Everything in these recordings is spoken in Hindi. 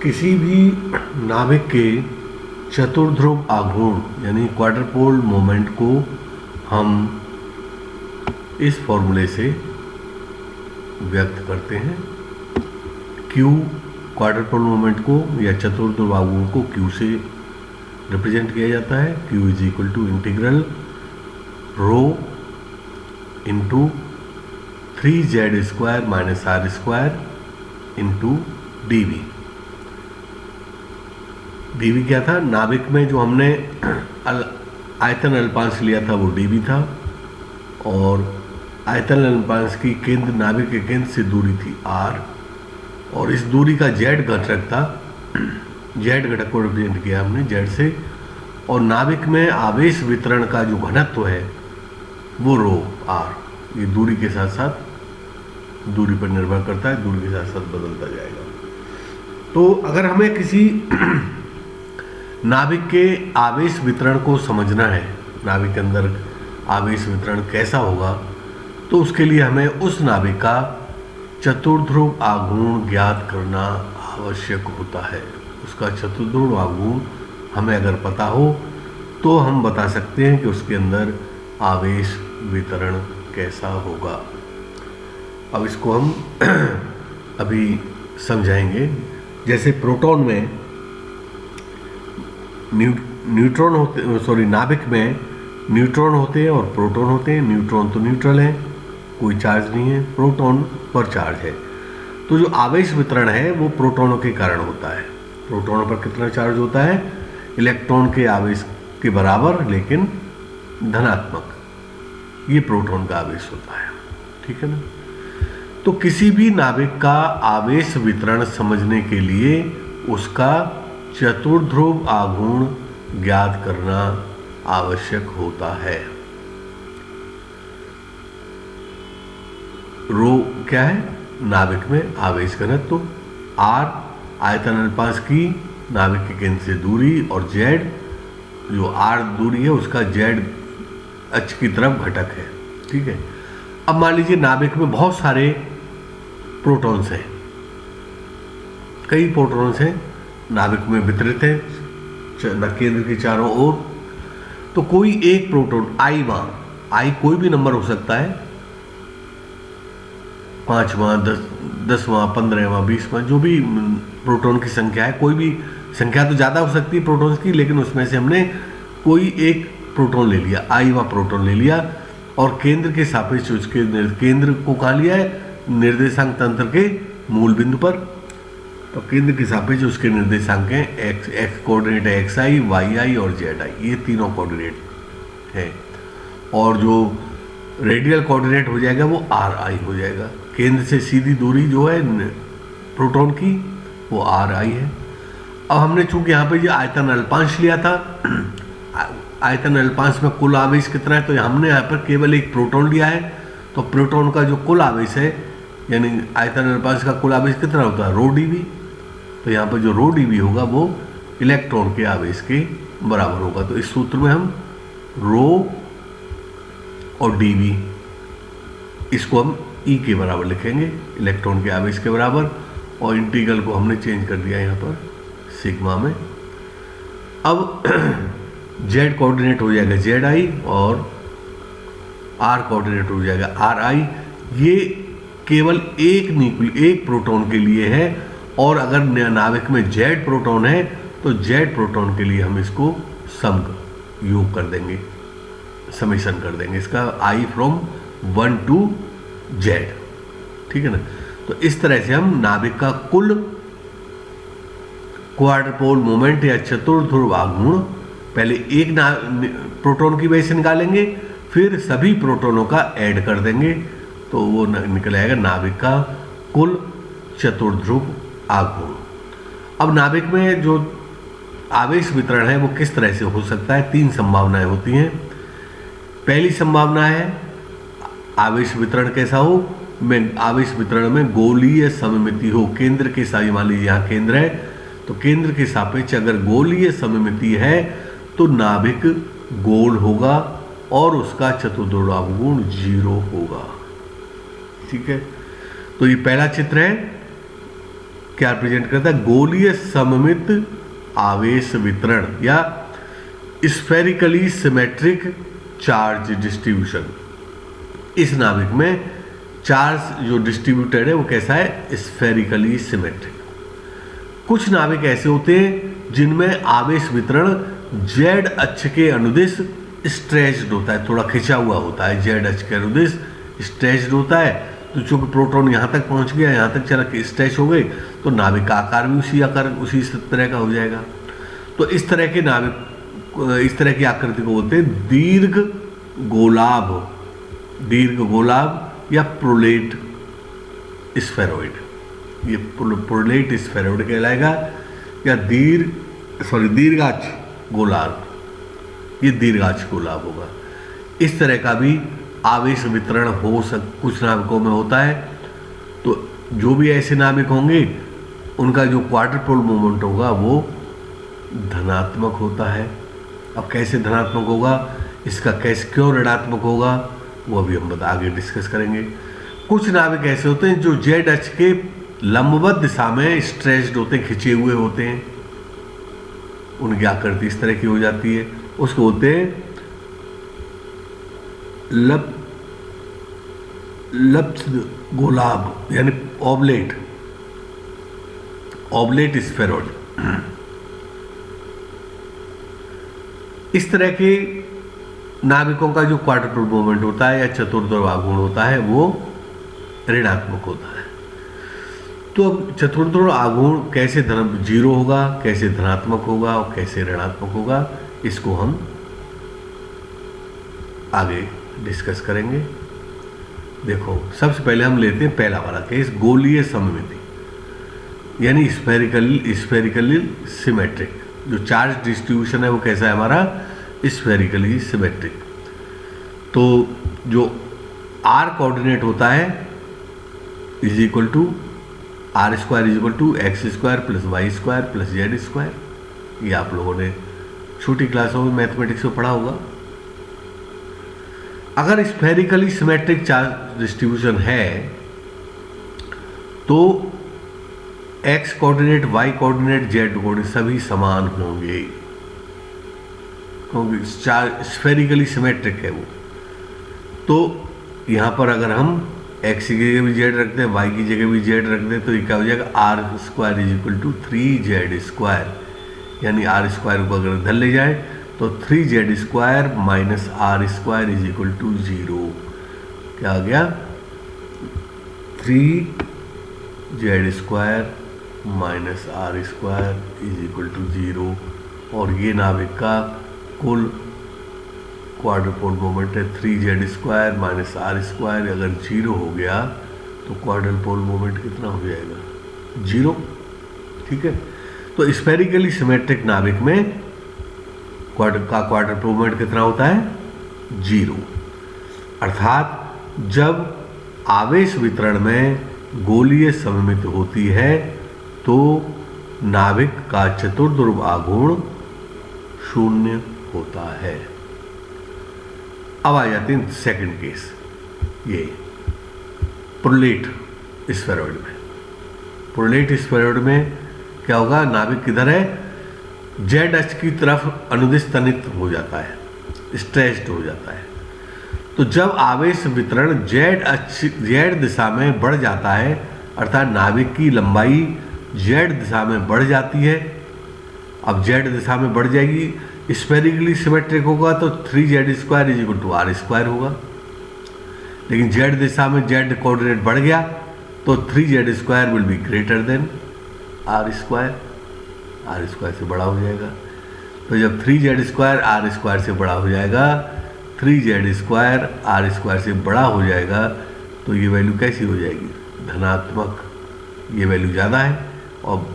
किसी भी नाभिक के चतुर्ध्रुव आघूर्ण यानी क्वाड्रपोल मोमेंट को हम इस फॉर्मूले से व्यक्त करते हैं। Q क्वाड्रपोल मोमेंट को या चतुर्ध्रुव आघूर्ण को Q से रिप्रेजेंट किया जाता है। Q is equal to integral rho into 3z² minus r² into dv। dv क्या था? नाभिक में जो हमने आयतन अल्पांश लिया था वो dv था, और आयतन अल्पांश की केंद्र नाभिक के केंद्र से दूरी थी r, और इस दूरी का z घटक था। z घटक को रिप्रेजेंट किया हमने z से, और नाभिक में आवेश वितरण का जो घनत्व है वो रो r, ये दूरी के साथ साथ दूरी पर निर्भर करता है, दूरी के साथ साथ बदलता जाएगा। तो अगर हमें किसी नाभिक के आवेश वितरण को समझना है, नाभिक के अंदर आवेश वितरण कैसा होगा, तो उसके लिए हमें उस नाभिक का चतुर्ध्रुव आघूर्ण ज्ञात करना आवश्यक होता है। उसका चतुर्ध्रुव आघूर्ण हमें अगर पता हो तो हम बता सकते हैं कि उसके अंदर आवेश वितरण कैसा होगा। अब इसको हम अभी समझाएंगे। जैसे प्रोटॉन में न्यूट्रॉन होते, नाभिक में न्यूट्रॉन होते हैं और प्रोटॉन होते हैं। न्यूट्रॉन तो न्यूट्रल है, कोई चार्ज नहीं है, प्रोटॉन पर चार्ज है। तो जो आवेश वितरण है वो प्रोटॉनों के कारण होता है। प्रोटॉनों पर कितना चार्ज होता है? इलेक्ट्रॉन के आवेश के बराबर, लेकिन धनात्मक। ये प्रोटॉन का आवेश होता है, ठीक है ना। तो किसी भी नाभिक का आवेश वितरण समझने के लिए उसका चतुर्ध्रुव आघूर्ण ज्ञात करना आवश्यक होता है। रो क्या है? नाभिक में आवेश घनत्व, r आयतन अल्पांश की नाभिक के केंद्र से दूरी, और z जो r दूरी है उसका z अक्ष की तरफ घटक है, ठीक है। अब मान लीजिए नाभिक में बहुत सारे प्रोटॉन्स हैं, कई प्रोटॉन्स हैं नाभिक में वितरित है केंद्र के चारों ओर। तो कोई एक प्रोटॉन I कोई भी नंबर हो सकता है, 5वां, 10वां, 15वां, 20वां, जो भी प्रोटॉन की संख्या है। कोई भी संख्या तो ज़्यादा हो सकती है प्रोटॉन्स की, लेकिन उसमें से हमने कोई एक प्रोटॉन ले लिया, I प्रोटॉन ले लिया, और केंद्र के सापेक्ष उसके केंद्र को कहाँ लिया है? निर्देशांक तंत्र के मूल बिंदु पर। तो केंद्र के सापेक्ष उसके निर्देशांक हैं x कोऑर्डिनेट है xi, yi और zi, ये तीनों कोऑर्डिनेट है। और जो रेडियल कोऑर्डिनेट हो जाएगा वो ri हो जाएगा। केंद्र से सीधी दूरी जो है प्रोटॉन की वो ri है। अब हमने चूंकि यहाँ पे ये आयतन अल्पांश लिया था, आयतन अल्पांश में कुल आवेश कितना है, तो हमने यहाँ पर केवल एक प्रोटॉन लिया है। तो प्रोटॉन का जो कुल आवेश है, यानी आयतन अल्पांश का कुल आवेश कितना होता है? रो dv। तो यहाँ पर जो रो dv होगा वो इलेक्ट्रॉन के आवेश के बराबर होगा। तो इस सूत्र में हम रो और dv इसको हम E के बराबर लिखेंगे, इलेक्ट्रॉन के आवेश के बराबर, और इंटीग्रल को हमने चेंज कर दिया यहाँ पर सिग्मा में। अब z कोऑर्डिनेट हो जाएगा zi और r कोऑर्डिनेट हो जाएगा ri। ये केवल एक प्रोटॉन के लिए है, और अगर नाभिक में z प्रोटॉन है तो z प्रोटॉन के लिए हम इसको योग कर देंगे, समेशन कर देंगे इसका I फ्रॉम 1 to z, ठीक है ना। तो इस तरह से हम नाभिक का कुल क्वाड्रपोल मोमेंट या चतुर्ध्रुव आघूर्ण पहले एक प्रोटॉन की वजह से निकालेंगे, फिर सभी प्रोटॉनों का ऐड कर देंगे, तो वो निकल आएगा नाभिक का कुल चतुर्ध्रुव आघूर्ण। अब नाभिक में जो आवेश वितरण है वो किस तरह से हो सकता है? 3 संभावनाएं होती हैं। पहली संभावना है आवेश वितरण कैसा हो? आवेश वितरण में गोलीय सममिति हो। केंद्र के साथ, मान लीजिए यहाँ केंद्र है, तो केंद्र के सापेक्ष अगर गोलीय सममिति है तो नाभिक गोल होगा और उसका चतुर्ध्रुव आघूर्ण 0 होगा, ठीक है। तो ये पहला चित्र है क्या रिप्रेजेंट करता है? गोलीय सममित आवेश वितरण या स्फेरिकली सिमेट्रिक चार्ज डिस्ट्रीब्यूशन। इस नाभिक में चार्ज जो डिस्ट्रीब्यूटेड है वो कैसा है? Spherically symmetric. कुछ नाभिक ऐसे होते हैं जिनमें आवेश वितरण जेड अक्ष के अनुदिश स्ट्रेच्ड होता है, थोड़ा खिंचा हुआ होता है, जेड अक्ष के अनुदिश स्ट्रेच्ड होता है। तो चूंकि प्रोटॉन यहाँ तक पहुँच गया, यहाँ तक चला के स्ट्रेच हो गए, तो नाभिक का आकार भी उसी तरह का हो जाएगा। तो इस तरह के नाभिक, इस तरह की आकृति को बोलते हैं दीर्घ गोलाभ या प्रोलेट स्फेरॉइड। ये प्रोलेट स्फेरॉइड कहलाएगा या दीर्घाक्ष गोलाभ, ये दीर्घाक्ष गोलाभ होगा। इस तरह का भी आवेश वितरण कुछ नाभिकों में होता है। तो जो भी ऐसे नाभिक होंगे उनका जो क्वाड्रुपोल मोमेंट होगा वो धनात्मक होता है। अब कैसे धनात्मक होगा, इसका कैसे क्यों ऋणात्मक होगा, वो अभी हम आगे डिस्कस करेंगे। कुछ नाभिक ऐसे होते हैं जो जेड अक्ष के लंबवत दिशा में स्ट्रेच्ड होते हैं, खिंचे हुए होते हैं, उनकी आकृति इस तरह की हो जाती है। उसको बोलते हैं लप्त गोलाभ यानी ऑबलेट स्फेरॉइड। इस तरह के नाभिकों का जो क्वाड्रुपल मूवमेंट होता है या चतुर्ध्रुव आघूर्ण होता है वो ऋणात्मक होता है। तो अब चतुर्ध्रुव आघूर्ण कैसे जीरो होगा, कैसे धनात्मक होगा और कैसे ऋणात्मक होगा, इसको हम आगे डिस्कस करेंगे। देखो, सबसे पहले हम लेते हैं पहला वाला केस, गोलीय सममिति यानी स्फेरिकली सिमेट्रिक। जो चार्ज डिस्ट्रीब्यूशन है वो कैसा है हमारा? Spherically symmetric. तो जो आर कोऑर्डिनेट होता है is equal to r square is equal to x square plus Y square plus Z square. ये आप लोगों ने छोटी क्लासों में मैथमेटिक्स में पढ़ा होगा। अगर स्फेरिकली सिमेट्रिक चार्ज डिस्ट्रीब्यूशन है तो x coordinate, y coordinate, z coordinate सभी समान होंगे, क्योंकि चार्ज स्फेरिकली सिमेट्रिक है वो। तो यहाँ पर अगर हम एक्स की जगह भी जेड रखते हैं, वाई की जगह भी जेड रख दें, तो ये क्या हो जाएगा? R square is equal to 3z square, यानी आर स्क्वायर को अगर इधर ले जाए तो 3z square minus r square is equal to 0। क्या आ गया? 3z square minus r square is equal to 0। और ये नाभिक का कुल क्वाड्रुपोल मोमेंट है 3z square minus r square. अगर 0 हो गया तो क्वाड्रुपोल मोमेंट कितना हो जाएगा? 0। ठीक है, तो स्फेरिकली सिमेट्रिक नाभिक में क्वाड्रुपोल मोमेंट कितना होता है? 0। अर्थात जब आवेश वितरण में गोलीय सममिति होती है तो नाभिक का चतुर्ध्रुव आघूर्ण 0 होता है। अब आ जाते हैं सेकंड केस, ये प्रोलेट स्फेरॉइड में। प्रोलेट स्फेरॉइड में क्या होगा? नाभिक किधर है? जेड अक्ष की तरफ अनुदिश तनित हो जाता है, स्ट्रेच्ड हो जाता है। तो जब आवेश वितरण जेड दिशा में बढ़ जाता है, अर्थात नाभिक की लंबाई जेड दिशा में बढ़ जाती है। अब जेड दिशा में बढ़ जाएगी, स्फेरिकली सिमेट्रिक होगा तो 3z square is equal to r square होगा। लेकिन जेड दिशा में जेड कोऑर्डिनेट बढ़ गया तो 3z square will be greater than are square, r square से बड़ा हो जाएगा। तो जब 3z स्क्वायर आर स्क्वायर से बड़ा हो जाएगा, 3z स्क्वायर आर स्क्वायर से बड़ा हो जाएगा, तो ये वैल्यू कैसी हो जाएगी? धनात्मक। ये वैल्यू ज़्यादा है और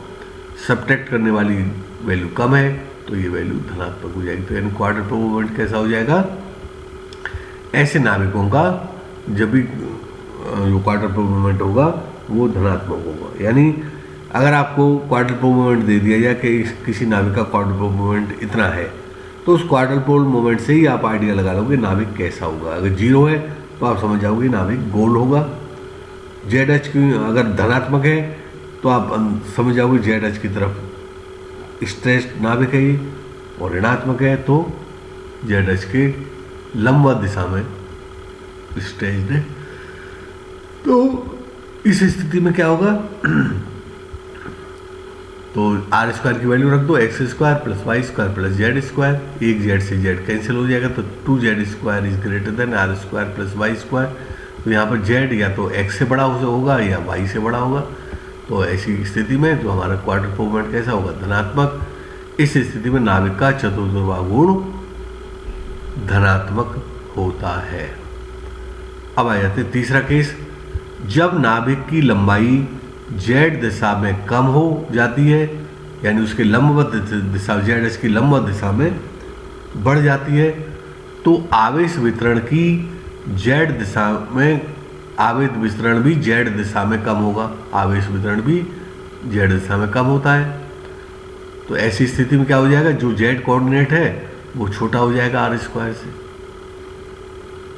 सब्ट्रैक्ट करने वाली वैल्यू कम है, तो ये वैल्यू धनात्मक हो जाएगी। तो यानी क्वाड्रुपल मोमेंट कैसा हो जाएगा? ऐसे नाभिकों का जब भी जो क्वाड्रुपल मोमेंट होगा वो धनात्मक होगा। यानी अगर आपको क्वाड्रुपल मोमेंट दे दिया जाए कि किसी नाभिक का क्वाड्रुपल मोमेंट इतना है, तो उस क्वाड्रुपल मोमेंट से ही आप आइडिया लगा लोगे नाभिक कैसा होगा। अगर 0 है तो आप समझ जाओगे नाभिक गोल होगा। जेड अक्ष की अगर धनात्मक है तो आप समझ जाओगे जेड एच की तरफ स्ट्रेच्ड नाभिक है ये, और ऋणात्मक है तो जेड एच के लंबवत दिशा में स्ट्रेच्ड है। तो इस स्थिति में क्या होगा, तो आर स्क्वायर की वैल्यू रख दो, x square plus Y square plus Z square, एक जेड से जेड कैंसिल हो जाएगा, तो 2z square is greater than are square plus Y square. तो यहाँ पर जेड या तो एक्स से बड़ा होगा या वाई से बड़ा होगा। तो ऐसी स्थिति में जो हमारा क्वाड्रेटिक मोमेंट कैसा होगा, धनात्मक। इस स्थिति में नाभिक का चतुर्ध्रुव गुण धनात्मक होता है। अब आ जाते हैं तीसरा केस, जब नाभिक की लंबाई जेड दिशा में कम हो जाती है, यानी उसके लंबवत दिशा जेड एच की लंबवत दिशा में बढ़ जाती है, तो आवेश वितरण की जेड दिशा में आवेश वितरण भी जेड दिशा में कम होगा, आवेश वितरण भी जेड दिशा में कम होता है। तो ऐसी स्थिति में क्या हो जाएगा, जो जेड कोऑर्डिनेट है वो छोटा हो जाएगा आर स्क्वायर से।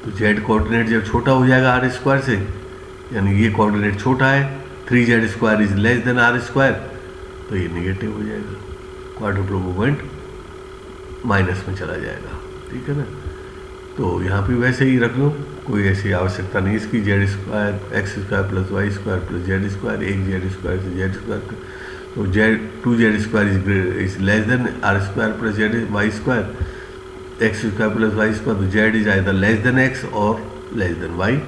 तो जेड कोऑर्डिनेट जब छोटा हो जाएगा आर स्क्वायर से, यानी ये कोऑर्डिनेट छोटा है, 3z square is less than are square, तो ये निगेटिव हो जाएगा, क्वाड्रुपल मूवमेंट माइनस में चला जाएगा। ठीक है ना। तो यहाँ पे वैसे ही रख लो, कोई ऐसी आवश्यकता नहीं इसकी। Z square X square plus Y square plus Z square, एक जेड स्क्वायर से जेड स्क्वायर, तो Z 2z square is less than are square plus Z Y square, X square plus Y square, तो Z is either less than X और लेस देन वाई।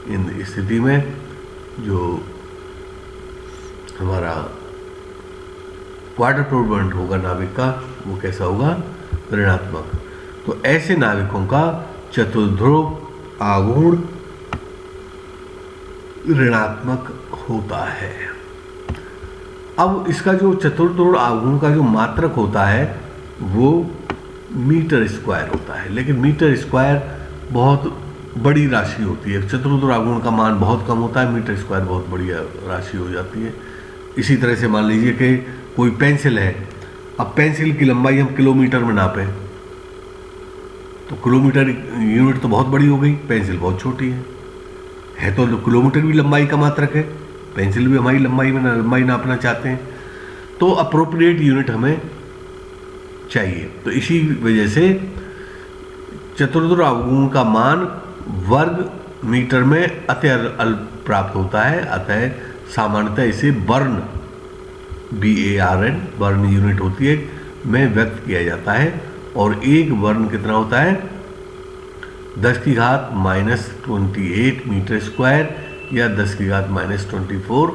इन स्थिति में जो हमारा क्वाड्रुपल मूवमेंट होगा नाभिक का, वो कैसा होगा, ऋणात्मक। तो ऐसे नाभिकों का चतुर्ध्रुव आघूर्ण ऋणात्मक होता है। अब इसका जो चतुर्ध्रुव आघूर्ण का जो मात्रक होता है वो मीटर स्क्वायर होता है, लेकिन मीटर स्क्वायर बहुत बड़ी राशि होती है। चतुर्ध्रुव आघूर्ण का मान बहुत कम होता है, मीटर स्क्वायर बहुत बड़ी राशि हो जाती है। इसी तरह से मान लीजिए कि कोई पेंसिल है, अब पेंसिल की लंबाई हम किलोमीटर में नापें, तो किलोमीटर यूनिट तो बहुत बड़ी हो गई, पेंसिल बहुत छोटी है तो किलोमीटर भी लंबाई का मात्रक है, पेंसिल भी हमारी लंबाई नापना चाहते हैं, तो अप्रोप्रिएट यूनिट हमें चाहिए। तो इसी वजह से चतुर्ध्रुव आघूर्ण का मान वर्ग मीटर में अतः प्राप्त होता है, अतः सामान्यतः इसे बर्न BARN बर्न यूनिट होती है में व्यक्त किया जाता है। और एक बर्न कितना होता है, 10 की घात -28 मीटर स्क्वायर या 10 की घात -24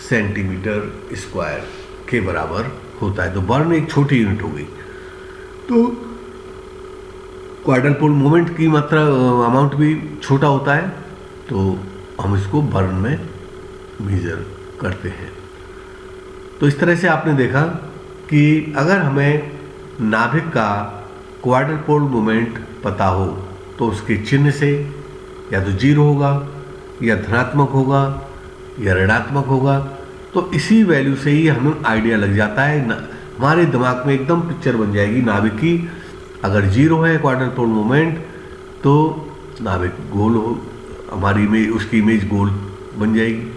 सेंटीमीटर स्क्वायर के बराबर होता है। तो बर्न एक छोटी यूनिट हो गई। तो क्वाड्रुपल मोमेंट की मात्रा अमाउंट भी छोटा होता है, तो हम इसको बर्न में मेजर करते हैं। तो इस तरह से आपने देखा कि अगर हमें नाभिक का क्वाड्रुपल मोमेंट पता हो तो उसके चिन्ह से या तो 0 होगा या धनात्मक होगा या ऋणात्मक होगा, तो इसी वैल्यू से ही हमें आइडिया लग जाता है, हमारे दिमाग में एकदम पिक्चर बन जाएगी नाभिक की। अगर 0 है क्वाड्रुपल मोमेंट तो नाभिक गोल हो, हमारी उसकी इमेज गोल बन जाएगी।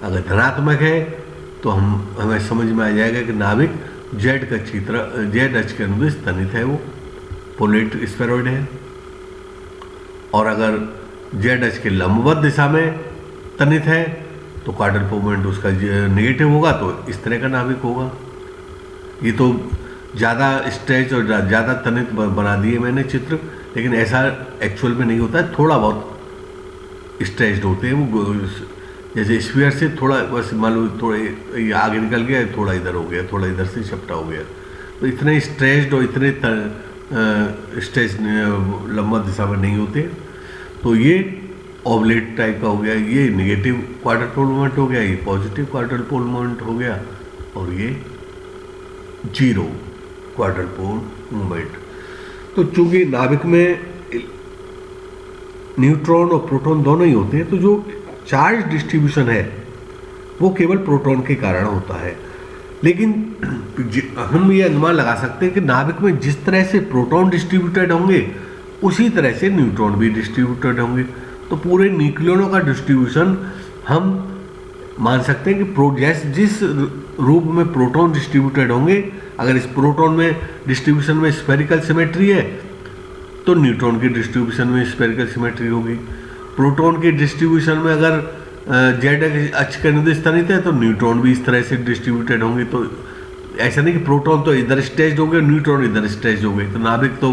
अगर धनात्मक है तो हमें समझ में आ जाएगा कि नाभिक जेड का चित्र जेड एच के अनुदिश तनित है, वो पोलेट स्फेरॉइड है। और अगर जेड एच के लंबवत दिशा में तनित है तो क्वाड्रुपल मोमेंट उसका नेगेटिव होगा, तो इस तरह का नाभिक होगा। ये तो ज़्यादा स्ट्रेच और ज़्यादा तनित बना दिए मैंने चित्र, लेकिन ऐसा एक्चुअल में नहीं होता है, थोड़ा बहुत स्ट्रेच्ड होते हैं वो, जैसे स्फीयर से थोड़ा बस मान लो थोड़े आगे निकल गया, थोड़ा इधर हो गया, थोड़ा इधर से चपटा हो गया, तो इतने स्ट्रेच्ड और इतने स्ट्रेच लंबा दिशा में नहीं होते। तो ये ऑबलेट टाइप का हो गया, ये नेगेटिव क्वाड्रुपल मोमेंट हो गया, ये पॉजिटिव क्वाड्रुपल मोमेंट हो गया, और ये 0 क्वाड्रुपल मोमेंट। तो चूंकि नाभिक में न्यूट्रॉन और प्रोटॉन दोनों ही होते हैं, तो जो चार्ज डिस्ट्रीब्यूशन है वो केवल प्रोटॉन के कारण होता है। लेकिन हम ये अनुमान लगा सकते हैं कि नाभिक में जिस तरह से प्रोटॉन डिस्ट्रीब्यूटेड होंगे उसी तरह से न्यूट्रॉन भी डिस्ट्रीब्यूटेड होंगे। तो पूरे न्यूक्लियनों का डिस्ट्रीब्यूशन हम मान सकते हैं कि जिस रूप में प्रोटॉन डिस्ट्रीब्यूटेड होंगे, अगर इस प्रोटॉन में डिस्ट्रीब्यूशन में स्फेरिकल सिमेट्री है तो न्यूट्रॉन की डिस्ट्रीब्यूशन में स्फेरिकल सिमेट्री होगी। प्रोटॉन की डिस्ट्रीब्यूशन में अगर जेड अक्ष के अनुदिश स्थानित है तो न्यूट्रॉन भी इस तरह से डिस्ट्रीब्यूटेड होंगे। तो ऐसा नहीं कि प्रोटॉन तो इधर स्टेज्ड होंगे, न्यूट्रॉन इधर स्टेज्ड होंगे, तो नाभिक तो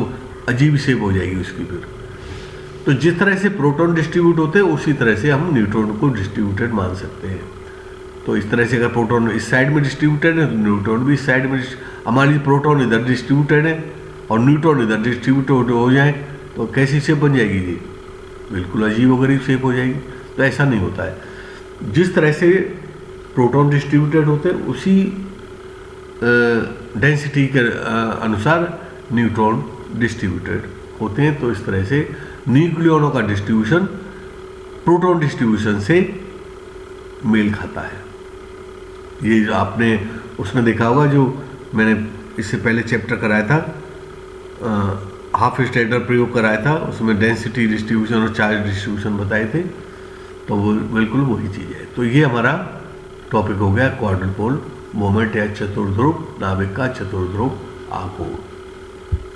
अजीब शेप हो जाएगी उसकी फिर। तो जिस तरह से प्रोटॉन डिस्ट्रीब्यूट होते हैं उसी तरह से हम न्यूट्रॉन को डिस्ट्रीब्यूटेड मान सकते हैं। तो इस तरह से अगर प्रोटॉन इस साइड में डिस्ट्रीब्यूटेड है तो न्यूट्रॉन भी इस साइड में, हमारी प्रोटॉन इधर डिस्ट्रीब्यूटेड है और न्यूट्रॉन इधर डिस्ट्रीब्यूटेड हो जाए तो कैसी शेप बन जाएगी जी? बिल्कुल अजीब व गरीब शेप हो जाएगी। तो ऐसा नहीं होता है। जिस तरह से प्रोटॉन डिस्ट्रीब्यूटेड होते हैं उसी डेंसिटी के अनुसार न्यूट्रॉन डिस्ट्रीब्यूटेड होते हैं। तो इस तरह से न्यूक्लियनों का डिस्ट्रीब्यूशन प्रोटॉन डिस्ट्रीब्यूशन से मेल खाता है। ये जो आपने उसमें देखा होगा, जो मैंने इससे पहले चैप्टर कराया था, हाफ स्टैंडर प्रयोग कराया था, उसमें डेंसिटी डिस्ट्रीब्यूशन और चार्ज डिस्ट्रीब्यूशन बताए थे। तो वो बिल्कुल वही चीज़ है। तो ये हमारा टॉपिक हो गया क्वाड्रुपोल मोमेंट या चतुर्ध्रुव नाभिक का चतुर्ध्रुव आघूर्ण।